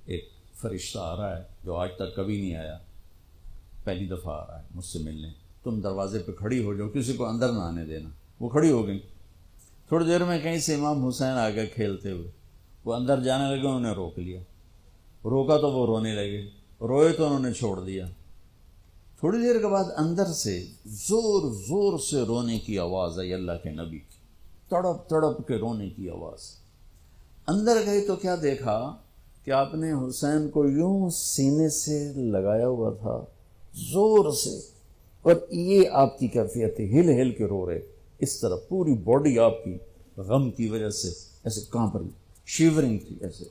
ایک فرشتہ آ رہا ہے جو آج تک کبھی نہیں آیا، پہلی دفعہ آ رہا ہے مجھ سے ملنے، تم دروازے پہ کھڑی ہو جاؤ، کسی کو اندر نہ آنے دینا۔ وہ کھڑی ہو گئی، تھوڑی دیر میں کہیں سے امام حسین آ گئے کھیلتے ہوئے، وہ اندر جانے لگے، انہوں نے روک لیا، روکا تو وہ رونے لگے، روئے تو انہوں نے چھوڑ دیا۔ تھوڑی دیر کے بعد اندر سے زور زور سے رونے کی آواز آئی، اللہ کے نبی کی تڑپ تڑپ کے رونے کی آواز۔ اندر گئی تو کیا دیکھا کہ آپ نے حسین کو یوں سینے سے لگایا ہوا تھا زور سے، اور یہ آپ کی کیفیت تھی، ہل ہل کے رو رہے، اس طرح پوری باڈی آپ کی غم کی وجہ سے ایسے کانپ رہی، شیورنگ تھی ایسے۔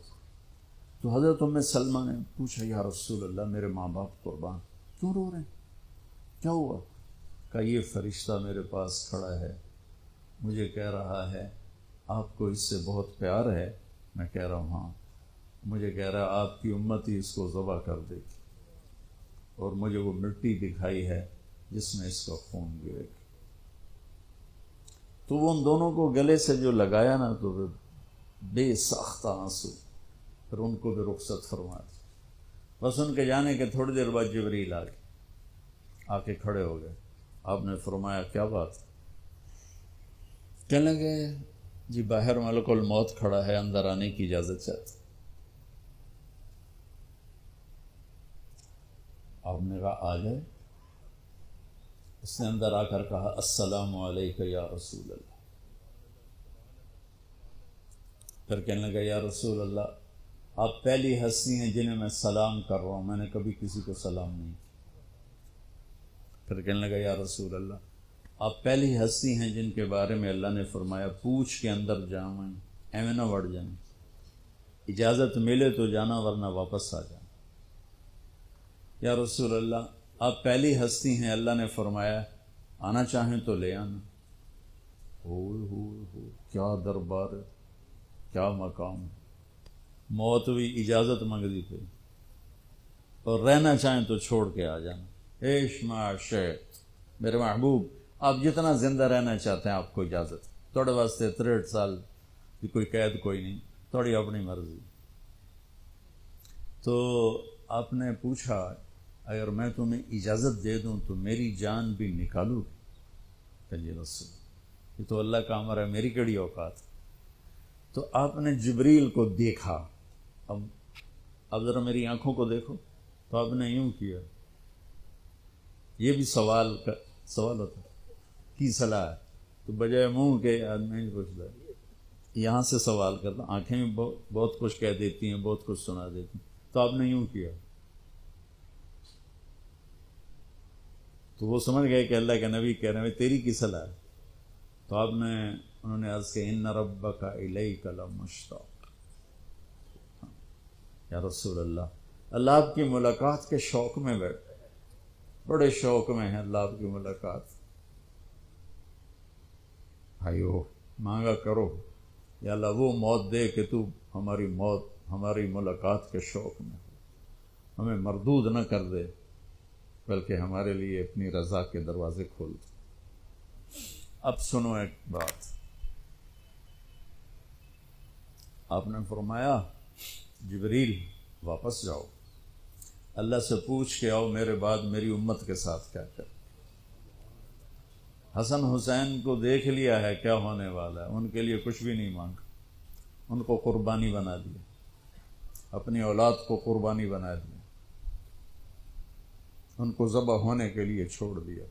تو حضرت ام سلمہ نے پوچھا، یا رسول اللہ میرے ماں باپ قربان، کیوں رو رہے ہیں، کیا ہوا؟ کہا یہ فرشتہ میرے پاس کھڑا ہے، مجھے کہہ رہا ہے آپ کو اس سے بہت پیار ہے۔ میں کہہ رہا ہوں ہاں۔ مجھے کہہ رہا ہے آپ کی امت ہی اس کو ذبح کر دے گی، اور مجھے وہ مٹی دکھائی ہے جس میں اس کا خون گرے گا۔ تو وہ ان دونوں کو گلے سے جو لگایا نا تو بے ساختہ آنسو، پھر ان کو بھی رخصت فرما دی۔ بس ان کے جانے کے تھوڑی دیر بعد جبریل آ کے کھڑے ہو گئے۔ آپ نے فرمایا کیا بات؟ کہنے لگے جی باہر ملک الموت کھڑا ہے، اندر آنے کی اجازت چاہتے۔ آپ نے کہا آ جائے۔ اس نے اندر آ کر کہا السلام علیکہ یا رسول اللہ۔ پھر کہنے لگا یا رسول اللہ آپ پہلی ہستی ہیں جنہیں میں سلام کر رہا ہوں، میں نے کبھی کسی کو سلام نہیں کیا۔ پھر کہنے لگا یا رسول اللہ آپ پہلی ہستی ہیں جن کے بارے میں اللہ نے فرمایا پوچھ کے اندر جائیں، ایویں نہ بڑھ جائیں، اجازت ملے تو جانا ورنہ واپس آ جانا۔ یا رسول اللہ آپ پہلی ہستی ہیں اللہ نے فرمایا آنا چاہیں تو لے آنا۔ ہو کیا دربار ہے، کیا مقام ہے، موت بھی اجازت منگتی تھی، اور رہنا چاہیں تو چھوڑ کے آ جانا۔ عیش معاشیت میرے محبوب، آپ جتنا زندہ رہنا چاہتے ہیں آپ کو اجازت، تھوڑے واسطے 63 سال کی کوئی قید کوئی نہیں، تھوڑی اپنی مرضی۔ تو آپ نے پوچھا اگر میں تمہیں اجازت دے دوں تو میری جان بھی نکالو گی؟ کہ جی رسول یہ تو اللہ کا امر ہے، میری کڑی اوقات۔ تو آپ نے جبریل کو دیکھا، اب ذرا میری آنکھوں کو دیکھو، تو آپ نے یوں کیا، یہ بھی سوال ہوتا کی صلاح ہے، تو بجائے منہ کے آدمی نہیں پوچھتا، یہاں سے سوال کرتا، آنکھیں بھی بہت کچھ کہہ دیتی ہیں، بہت کچھ سنا دیتی ہیں، تو آپ نے یوں کیا۔ تو وہ سمجھ گئے کہ اللہ کے نبی کہہ رہے ہیں تیری کی صلاح ہے۔ تو آپ نے انہوں نے عرض کہ ان ربک الیک لمشتاق، یا رسول اللہ آپ کی ملاقات کے شوق میں بیٹھے، بڑے شوق میں ہیں اللہ آپ کی ملاقات۔ بھائیو مانگا کرو یا اللہ وہ موت دے کہ تو ہماری ملاقات کے شوق میں ہو، ہمیں مردود نہ کر دے بلکہ ہمارے لیے اپنی رضا کے دروازے کھول دے۔ اب سنو ایک بات، آپ نے فرمایا جبریل واپس جاؤ، اللہ سے پوچھ کے آؤ میرے بعد میری امت کے ساتھ کیا کر۔ حسن حسین کو دیکھ لیا ہے کیا ہونے والا ہے، ان کے لیے کچھ بھی نہیں مانگا، ان کو قربانی بنا دیا، اپنی اولاد کو قربانی بنا دیا، ان کو ذبح ہونے کے لیے چھوڑ دیا۔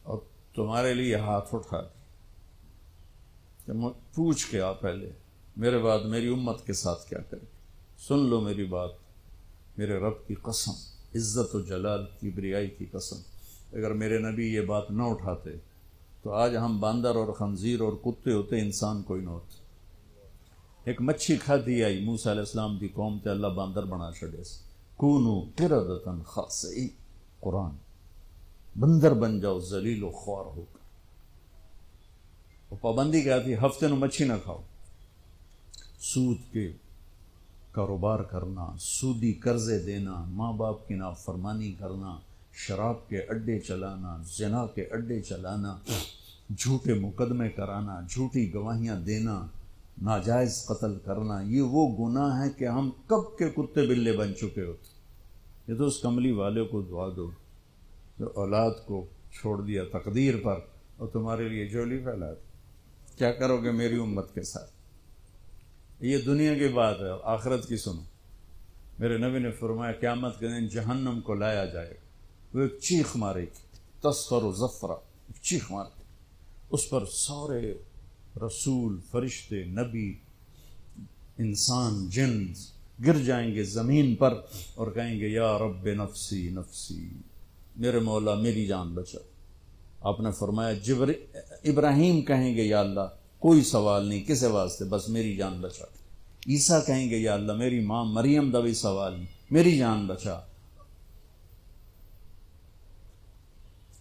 اور تمہارے لیے ہاتھ اٹھا کہ پوچھ کے آ پہلے میرے بعد میری امت کے ساتھ کیا کرے۔ سن لو میری بات، میرے رب کی قسم، عزت و جلال کی بریائی کی قسم، اگر میرے نبی یہ بات نہ اٹھاتے تو آج ہم باندر اور خنزیر اور کتے ہوتے، انسان کوئی نہ ہوتا۔ ایک مچھی کھادی آئی موسیٰ علیہ السلام دی قوم تے اللہ باندر بنا چھڑے سے، کونو قردۃ خاسئین، قرآن، بندر بن جاؤ ذلیل و خوار ہو کر۔ وہ پابندی کیا تھی؟ ہفتے نو مچھی نہ کھاؤ، سود کے کاروبار کرنا، سودی قرضے دینا، ماں باپ کی نافرمانی کرنا، شراب کے اڈے چلانا، زنا کے اڈے چلانا، جھوٹے مقدمے کرانا، جھوٹی گواہیاں دینا، ناجائز قتل کرنا، یہ وہ گناہ ہے کہ ہم کب کے کتے بلے بن چکے ہوتے۔ یہ تو اس کملی والے کو دعا دو جو اولاد کو چھوڑ دیا تقدیر پر اور تمہارے لیے جولی پھیلا دی۔ کیا کرو گے میری امت کے ساتھ؟ یہ دنیا کی بات ہے، آخرت کی سنو۔ میرے نبی نے فرمایا قیامت کے دن جہنم کو لایا جائے گا، وہ ایک چیخ مارے گی، تسخر و زفرہ، ایک چیخ مارے گی، اس پر سارے رسول، فرشتے، نبی، انسان، جن گر جائیں گے زمین پر اور کہیں گے یا رب نفسی نفسی، میرے مولا میری جان بچا۔ آپ نے فرمایا ابراہیم کہیں گے یا اللہ کوئی سوال نہیں کسے واسطے، بس میری جان بچا۔ عیسیٰ کہیں گے یا اللہ میری ماں مریم دا بھی سوال نہیں، میری جان بچا۔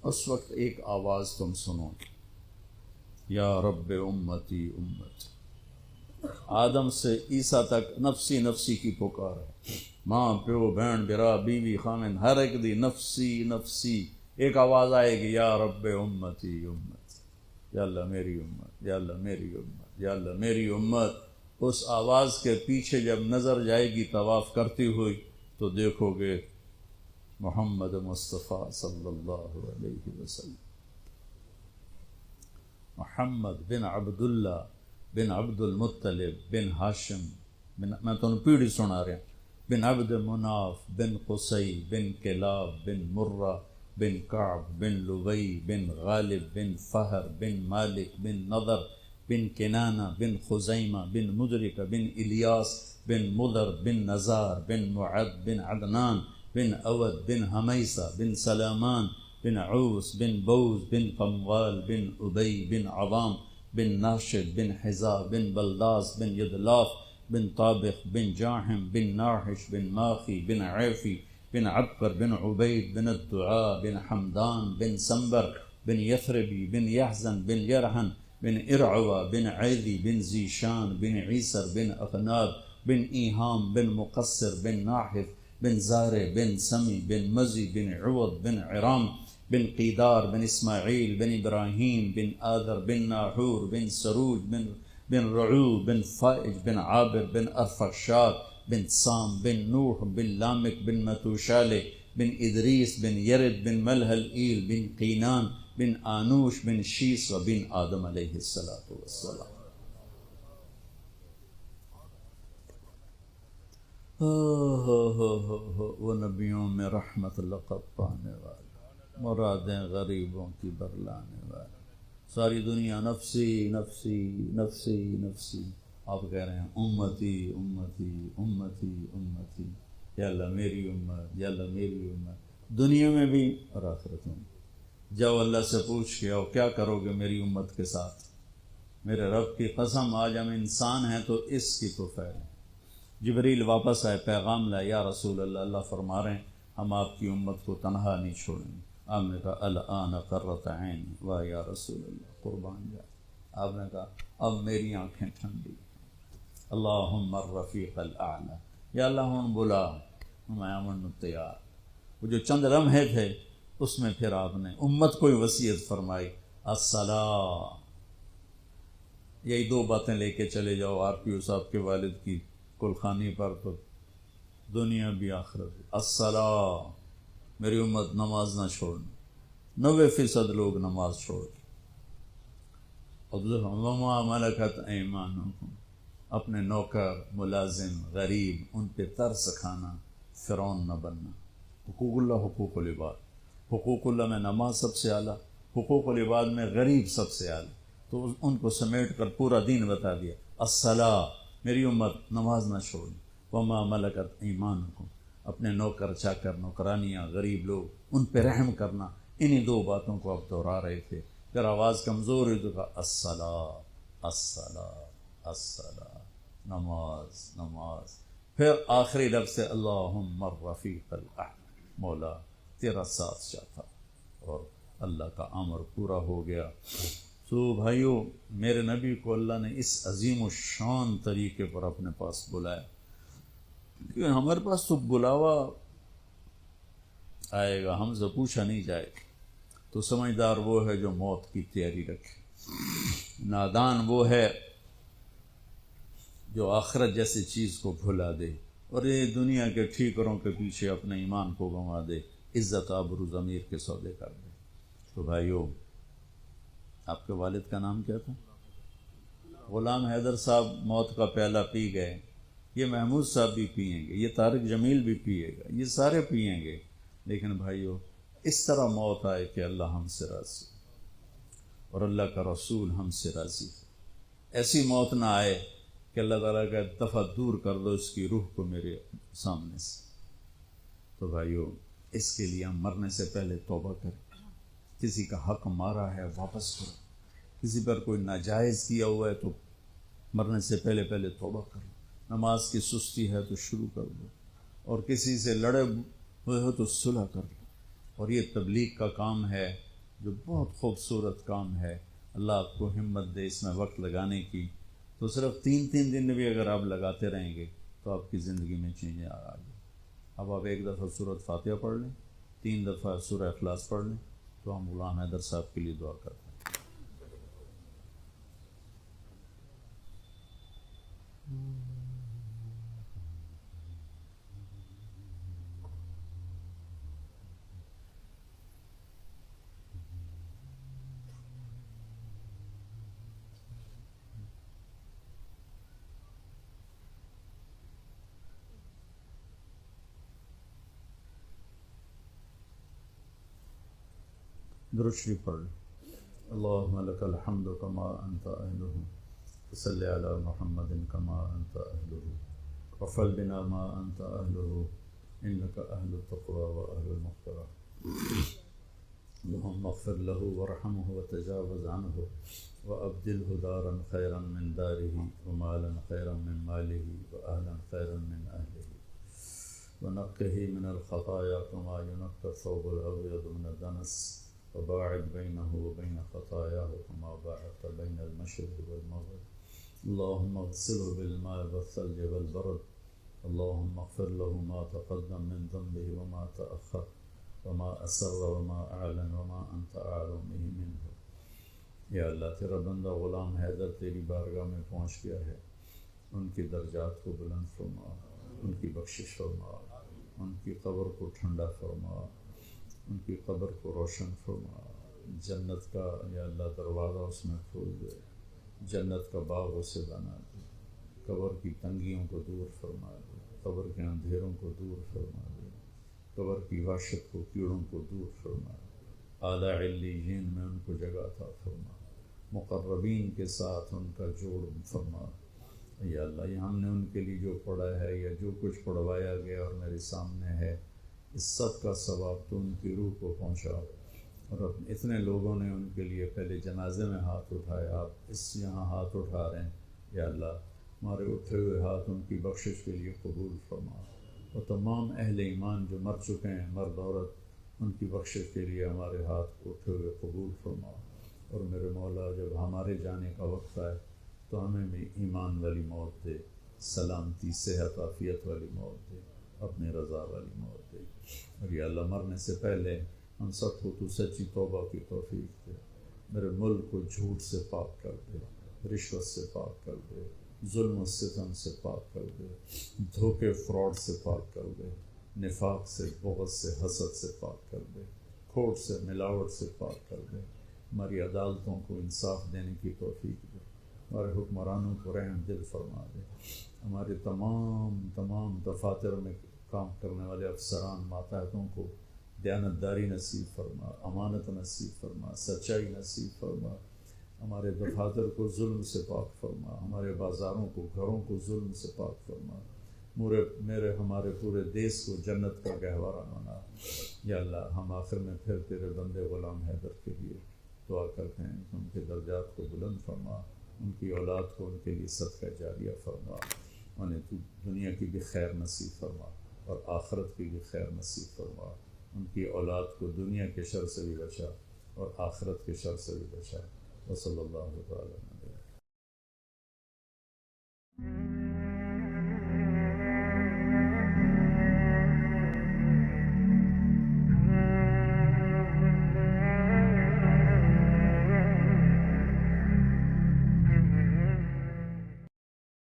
اس وقت ایک آواز تم سنو گے، یا رب امتی امتی۔ آدم سے عیسیٰ تک نفسی نفسی کی پکار ہے، ماں پیو بہن برا بیوی خامن ہر ایک دی نفسی نفسی۔ ایک آواز آئے گی یا رب امتی امتی، یا اللہ میری امت، یا اللہ میری امت، یا اللہ میری امت۔ اس آواز کے پیچھے جب نظر جائے گی طواف کرتی ہوئی تو دیکھو گے محمد مصطفیٰ صلی اللہ علیہ وسلم، محمد بن عبداللہ بن عبد المطلب بن ہاشم میں تمہیں پیڑھی سنا رہا، بن عبد مناف بن قصی بن کلاب بن مرہ بن کعب بن لبی بن غالب بن فہر بن مالک بن نضر بن کنانہ بن خزیمہ بن مدرک بن الیاس بن مضر بن نزار بن معد بن عدنان بن اود بن حمیسہ بن سلامان بن عوس بن بوز بن قموال بن ابی بن عوام بن ناشد بن حزا بن بلداس بن یدلاف بن طابق بن جاحم بن ناحش بن ماخی بن عیفی بن عبقر بن عبید بن الدعاء بن حمدان بن سنبر بن یثربی بن یحزن بن یرحن بن ارعوہ بن عیدی بن زیشان بن عیسر بن اخناب بن ایہام بن مقصر بن ناحف بن زارع بن سمی بن مزی بن عوض بن عرام بن قیدار بن اسماعیل بن ابراہیم بن آذر بن ناحور بن سروج بن رعو بن فائج بن عابر بن ارفخشاد بن سام بن نوح بن لامک بن متوشالہ بن ادریس بن یرد بن ملہل ایل بن قینان بن آنوش بن شیس و بن آدم علیہ السلام۔ وہ نبیوں میں رحمت لقب پانے والا، مرادیں غریبوں کی برلانے والا، ساری دنیا نفسی نفسی نفسی نفسی، آپ کہہ رہے ہیں امتی امتی امتی امتی، یا اللہ میری امت، یا اللہ میری امت، دنیا میں بھی اور آخرت میں۔ جاؤ اللہ سے پوچھ کے آؤ کیا کرو گے میری امت کے ساتھ؟ میرے رب کی قسم آج ہم انسان ہیں تو اس کی تو فعل ہے۔ جبریل واپس آئے، پیغام لائے، یا رسول اللہ، اللہ فرما رہے ہیں ہم آپ کی امت کو تنہا نہیں چھوڑیں گے۔ آپ نے کہا الآن قرۃ عین، واہ یا رسول اللہ قربان جائے۔ آپ نے کہا اب میری آنکھیں ٹھنڈی، اللہم الرفیق الاعلی، یا اللہ ہوں بلا، میں امن تیار۔ وہ جو چند لمحے تھے اس میں پھر آپ نے امت کو وصیت فرمائی، الصلاۃ، یہی دو باتیں لے کے چلے جاؤ آر پی او صاحب کے والد کی کلخانی پر تو دنیا بھی آخرت بھی۔ الصلاۃ، میری امت نماز نہ چھوڑنا، 90% لوگ نماز چھوڑ گئے۔ وما ملکت ایمانکم، اپنے نوکر، ملازم، غریب، ان پہ ترس کھانا، فرعون نہ بننا۔ حقوق اللہ، حقوق العباد، حقوق اللہ میں نماز سب سے اعلیٰ، حقوق العباد میں غریب سب سے اعلیٰ، تو ان کو سمیٹ کر پورا دین بتا دیا۔ الصلاۃ، میری امت نماز نہ چھوڑی، وما ملکت ایمانکم، اپنے نوکر چاکر، نوکرانیاں، غریب لوگ، ان پہ رحم کرنا، انہی دو باتوں کو آپ دہرا رہے تھے. پھر آواز کمزور ہوئی تو کہا الصلاۃ الصلاۃ الصلاۃ، نماز نماز. پھر آخری لفظ سے اللہم الرفیق الاعلی، مولا تیرا ساتھ چاہتا، اور اللہ کا امر پورا ہو گیا. تو بھائیو، میرے نبی کو اللہ نے اس عظیم و شان طریقے پر اپنے پاس بلایا. کیونکہ ہمارے پاس تو بلاوا آئے گا، ہم سے پوچھا نہیں جائے گا. تو سمجھدار وہ ہے جو موت کی تیاری رکھے، نادان وہ ہے جو آخرت جیسی چیز کو بھلا دے اور یہ دنیا کے ٹھیکروں کے پیچھے اپنے ایمان کو گنوا دے، عزت آبرو ضمیر کے سودے کر دے. تو بھائیو، آپ کے والد کا نام کیا تھا؟ غلام حیدر صاحب موت کا پیالہ پی گئے. یہ محمود صاحب بھی پئیں گے، یہ طارق جمیل بھی پیے گا، یہ سارے پئیں گے. لیکن بھائیو، اس طرح موت آئے کہ اللہ ہم سے راضی اور اللہ کا رسول ہم سے راضی. ایسی موت نہ آئے کہ اللہ تعالیٰ کا دفعہ دور کر دو اس کی روح کو میرے سامنے سے. تو بھائیو، اس کے لیے ہم مرنے سے پہلے توبہ کریں. کسی کا حق مارا ہے واپس کرو، کسی پر کوئی ناجائز کیا ہوا ہے تو مرنے سے پہلے توبہ کرو. نماز کی سستی ہے تو شروع کر دو، اور کسی سے لڑے ہوئے ہو تو صلح کر لو. اور یہ تبلیغ کا کام ہے جو بہت خوبصورت کام ہے. اللہ آپ کو ہمت دے اس میں وقت لگانے کی. تو صرف 3 دن بھی اگر آپ لگاتے رہیں گے تو آپ کی زندگی میں چینج آ گئی. اب آپ ایک دفعہ سورۃ فاتحہ پڑھ لیں، 3 دفعہ سورہ اخلاص پڑھ لیں، تو ہم غلام حیدر صاحب کے لیے دعا کرتے ہیں. درود شریف پڑھ لیں. اللہم لک الحمد کما انت اہلہ، صلی علی محمد کما انت اہلہ، وفل بنا ما انت اہلہ، انک اہل التقوی و اہل المغفرہ. اللہم اغفر لہ ورحمہ وتجاوز عنہ وابدلہ دارا خیرا من دارہ ومالا خیرا من مالہ واہلا خیرا من اہلہ، ونقہ من الخطایا کما ینقى الثوب الابیض من الدنس، وباعد بينه وبين خطاياه كما باعدت بين المشرق والمغرب. اللهم اغسله بالماء والثلج والبرد. اللهم اغفر له ما تقدم من ذنبه وما تأخر وما أسر وما أعلن وما أنت أعلم به منه. یا اللہ، تیرا بندہ غلام حیدر تیری بارگاہ میں پہنچ گیا ہے. ان کی درجات کو بلند فرما، ان کی بخشش فرما، ان کی قبر کو ٹھنڈا فرما، ان کی قبر کو روشن فرما. جنت کا یا اللہ دروازہ اس میں کھول دے، جنت کا باغ اسے بنا دے. قبر کی تنگیوں کو دور فرما دے، قبر کے اندھیروں کو دور فرما دے، قبر کی وحشت کو، کیڑوں کو دور فرما دے. اعلیٰ علیین میں ان کو جگہ عطا فرما، مقربین کے ساتھ ان کا جوڑ فرما. یا اللہ، یہ ہم نے ان کے لیے جو پڑھا ہے یا جو کچھ پڑھوایا گیا اور میرے سامنے ہے، اس سب کا ثواب تو ان کی روح کو پہنچا. اور اتنے لوگوں نے ان کے لیے پہلے جنازے میں ہاتھ اٹھائے، آپ اس یہاں ہاتھ اٹھا رہے ہیں. یا اللہ، ہمارے اٹھے ہوئے ہاتھ ان کی بخشش کے لیے قبول فرما. اور تمام اہل ایمان جو مر چکے ہیں، مرد عورت، ان کی بخشش کے لیے ہمارے ہاتھ اٹھے ہوئے قبول فرما. اور میرے مولا، جب ہمارے جانے کا وقت آئے تو ہمیں بھی ایمان والی موت دے، سلامتی، صحت، عافیت والی موت دے، اپنے رضا والی موت دے. اور یا اللہ، مرنے سے پہلے ہم سب کو تو سچی توبہ کی توفیق دے. میرے ملک کو جھوٹ سے پاک کر دے، رشوت سے پاک کر دے، ظلم و ستم سے پاک کر دے، دھوکے فراڈ سے پاک کر دے، نفاق سے، بغض سے، حسد سے پاک کر دے، کھوٹ سے، ملاوٹ سے پاک کر دے. ہماری عدالتوں کو انصاف دینے کی توفیق دے. ہمارے حکمرانوں کو رحم دل فرما دے. ہمارے تمام دفاتر میں کام کرنے والے افسران، ماتحتوں کو دیانتداری نصیب فرما، امانت نصیب فرما، سچائی نصیب فرما. ہمارے دفاتر کو ظلم سے پاک فرما، ہمارے بازاروں کو، گھروں کو ظلم سے پاک فرما. میرے ہمارے پورے دیس کو جنت کا گہوارہ بنا۔ یا اللہ ہم آخر میں پھر تیرے بندے غلام حیدر کے لیے دعا کرتے ہیں، ان کے درجات کو بلند فرما، ان کی اولاد کو ان کے لیے صدقہ جاریہ فرما، انہیں تو دنیا کی بھی خیر نصیب فرما اور آخرت کی بھی خیر نصیب فرما، ان کی اولاد کو دنیا کے شر سے بھی بچا اور آخرت کے شر سے بھی بچا۔ وصلی اللہ تعالی